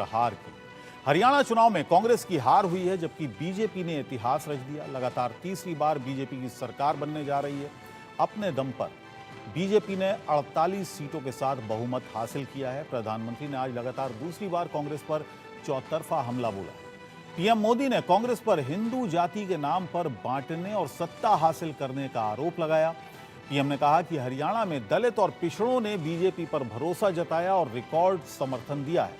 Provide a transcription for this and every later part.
हार की। हरियाणा चुनाव में कांग्रेस की हार हुई है, जबकि बीजेपी ने इतिहास रच दिया। लगातार तीसरी बार बीजेपी की सरकार बनने जा रही है। अपने दम पर बीजेपी ने 48 सीटों के साथ बहुमत हासिल किया है। प्रधानमंत्री ने आज लगातार दूसरी बार कांग्रेस पर चौतरफा हमला बोला है। पीएम मोदी ने कांग्रेस पर हिंदू जाति के नाम पर बांटने और सत्ता हासिल करने का आरोप लगाया। पीएम ने कहा कि हरियाणा में दलित और पिछड़ों ने बीजेपी पर भरोसा जताया और रिकॉर्ड समर्थन दिया है।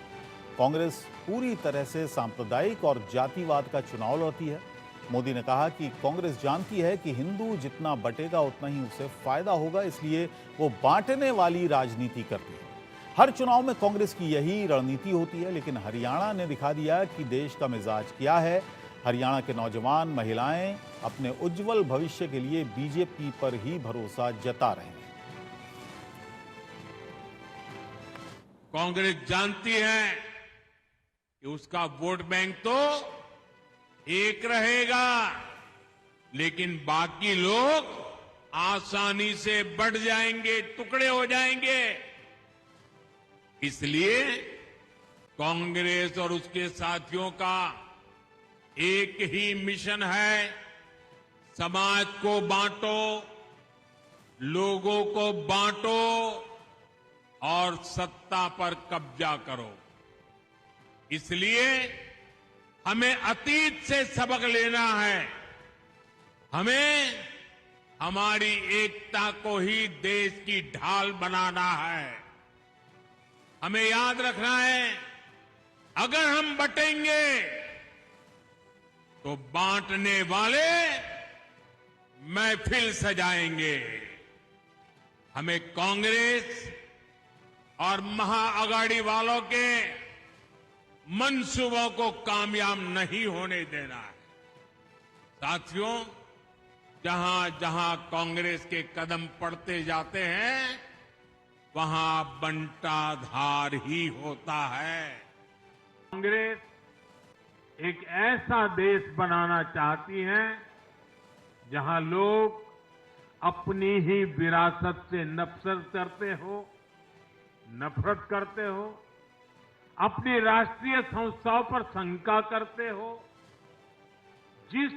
कांग्रेस पूरी तरह से सांप्रदायिक और जातिवाद का चुनाव लड़ती है। मोदी ने कहा कि कांग्रेस जानती है कि हिंदू जितना बटेगा उतना ही उसे फायदा होगा, इसलिए वो बांटने वाली राजनीति करती है। हर चुनाव में कांग्रेस की यही रणनीति होती है, लेकिन हरियाणा ने दिखा दिया कि देश का मिजाज क्या है। हरियाणा के नौजवान, महिलाएं अपने उज्जवल भविष्य के लिए बीजेपी पर ही भरोसा जता रहे हैं। कांग्रेस जानती है कि उसका वोट बैंक तो एक रहेगा, लेकिन बाकी लोग आसानी से बढ़ जाएंगे, टुकड़े हो जाएंगे। इसलिए कांग्रेस और उसके साथियों का एक ही मिशन है, समाज को बांटो, लोगों को बांटो और सत्ता पर कब्जा करो। इसलिए हमें अतीत से सबक लेना है। हमें हमारी एकता को ही देश की ढाल बनाना है। हमें याद रखना है, अगर हम बटेंगे तो बांटने वाले महफिल सजाएंगे। हमें कांग्रेस और महाअघाड़ी वालों के मंसूबों को कामयाब नहीं होने देना है। साथियों, जहां जहां कांग्रेस के कदम पड़ते जाते हैं, वहां बंटाधार ही होता है। कांग्रेस एक ऐसा देश बनाना चाहती है जहां लोग अपनी ही विरासत से नफरत करते हो, अपनी राष्ट्रीय संस्थाओं पर शंका करते हो, जिस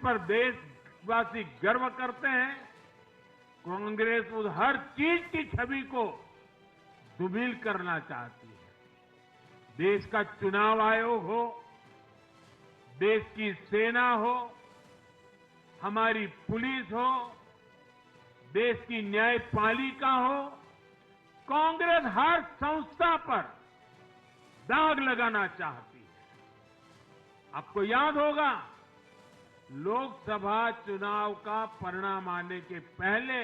पर देशवासी गर्व करते हैं, कांग्रेस उस हर चीज की छवि को दुर्मिल करना चाहती है। देश का चुनाव आयोग हो, देश की सेना हो, हमारी पुलिस हो, देश की न्यायपालिका हो, कांग्रेस हर संस्था पर दाग लगाना चाहती है। आपको याद होगा, लोकसभा चुनाव का परिणाम आने के पहले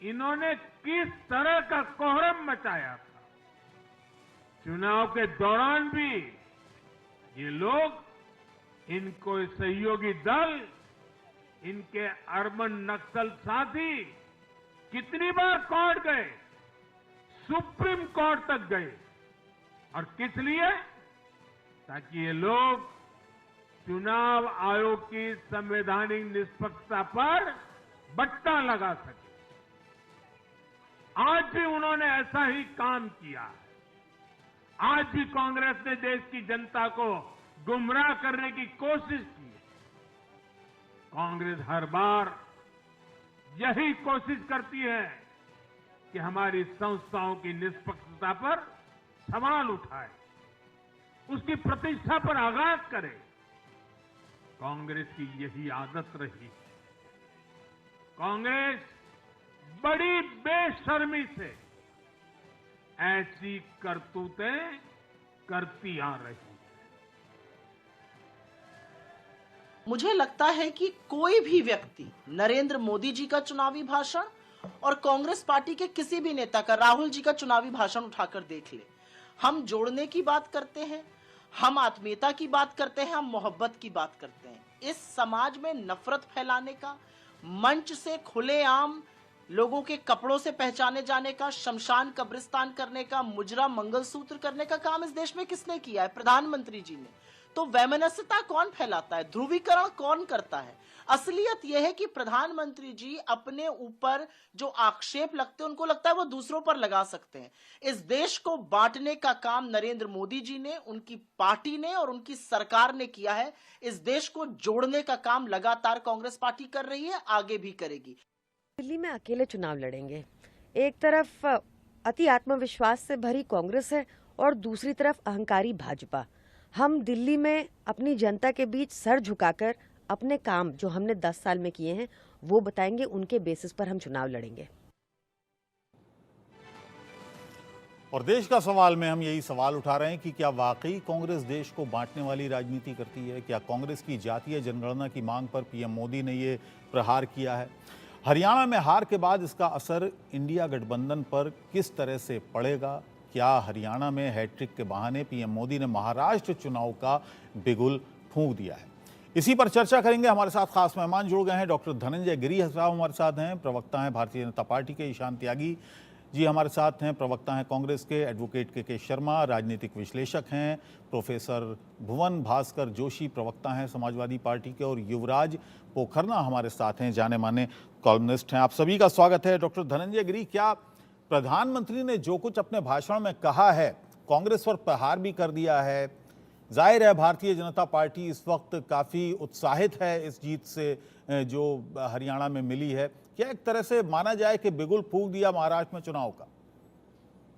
इन्होंने किस तरह का कोहराम मचाया था। चुनाव के दौरान भी ये लोग, इनको सहयोगी दल, इनके अर्बन नक्सल साथी कितनी बार कोर्ट गए, सुप्रीम कोर्ट तक गए। और किस लिए? ताकि ये लोग चुनाव आयोग की संवैधानिक निष्पक्षता पर बट्टा लगा सके। आज भी उन्होंने ऐसा ही काम किया है। आज भी कांग्रेस ने देश की जनता को गुमराह करने की कोशिश की है। कांग्रेस हर बार यही कोशिश करती है कि हमारी संस्थाओं की निष्पक्षता पर सवाल उठाए, उसकी प्रतिष्ठा पर आघात करे। कांग्रेस की यही आदत रही है। कांग्रेस बड़ी बेशर्मी से ऐसी करतूतें करती आ रही है। मुझे लगता है कि कोई भी व्यक्ति नरेंद्र मोदी जी का चुनावी भाषण और कांग्रेस पार्टी के किसी भी नेता का, राहुल जी का चुनावी भाषण उठाकर देख ले। हम जोड़ने की बात करते हैं, हम आत्मीयता की बात करते हैं, हम मोहब्बत की बात करते हैं। इस समाज में नफरत फैलाने का, मंच से खुलेआम लोगों के कपड़ों से पहचाने जाने का, शमशान कब्रिस्तान करने का, मुजरा मंगलसूत्र करने का काम इस देश में किसने किया है? प्रधानमंत्री जी ने। तो वैमनस्यता कौन फैलाता है, ध्रुवीकरण कौन करता है? असलियत यह है कि प्रधानमंत्री जी अपने ऊपर जो आक्षेप लगते हैं उनको लगता है वो दूसरों पर लगा सकते हैं। इस देश को बांटने का काम नरेंद्र मोदी जी ने, उनकी पार्टी ने और उनकी सरकार ने किया है। इस देश को जोड़ने का काम लगातार कांग्रेस पार्टी कर रही है, आगे भी करेगी। दिल्ली में अकेले चुनाव लड़ेंगे। एक तरफ अति आत्मविश्वास से भरी कांग्रेस है और दूसरी तरफ अहंकारी भाजपा। हम दिल्ली में अपनी जनता के बीच सर झुकाकर अपने काम जो हमने 10 साल में किए हैं वो बताएंगे, उनके बेसिस पर हम चुनाव लड़ेंगे। और देश का सवाल में हम यही सवाल उठा रहे हैं कि क्या वाकई कांग्रेस देश को बांटने वाली राजनीति करती है? क्या कांग्रेस की जातीय जनगणना की मांग पर पीएम मोदी ने ये प्रहार किया है? हरियाणा में हार के बाद इसका असर इंडिया गठबंधन पर किस तरह से पड़ेगा? क्या हरियाणा में हैट्रिक के बहाने पीएम मोदी ने महाराष्ट्र चुनाव का बिगुल फूंक दिया है? इसी पर चर्चा करेंगे। हमारे साथ खास मेहमान जुड़ गए हैं। डॉक्टर धनंजय गिरी साहब हमारे साथ हैं, प्रवक्ता हैं भारतीय जनता पार्टी के। ईशान त्यागी जी हमारे साथ हैं, प्रवक्ता हैं कांग्रेस के। एडवोकेट के शर्मा राजनीतिक विश्लेषक हैं। प्रोफेसर भुवन भास्कर जोशी प्रवक्ता हैं समाजवादी पार्टी के। और युवराज पोखरना हमारे साथ हैं, जाने माने कॉलमनिस्ट हैं। आप सभी का स्वागत है। डॉक्टर धनंजय गिरी, क्या प्रधानमंत्री ने जो कुछ अपने भाषण में कहा है कांग्रेस पर प्रहार भी कर दिया है? जाहिर है भारतीय जनता पार्टी इस वक्त काफ़ी उत्साहित है इस जीत से जो हरियाणा में मिली है। क्या एक तरह से माना जाए कि बिगुल फूंक दिया महाराष्ट्र में चुनाव का?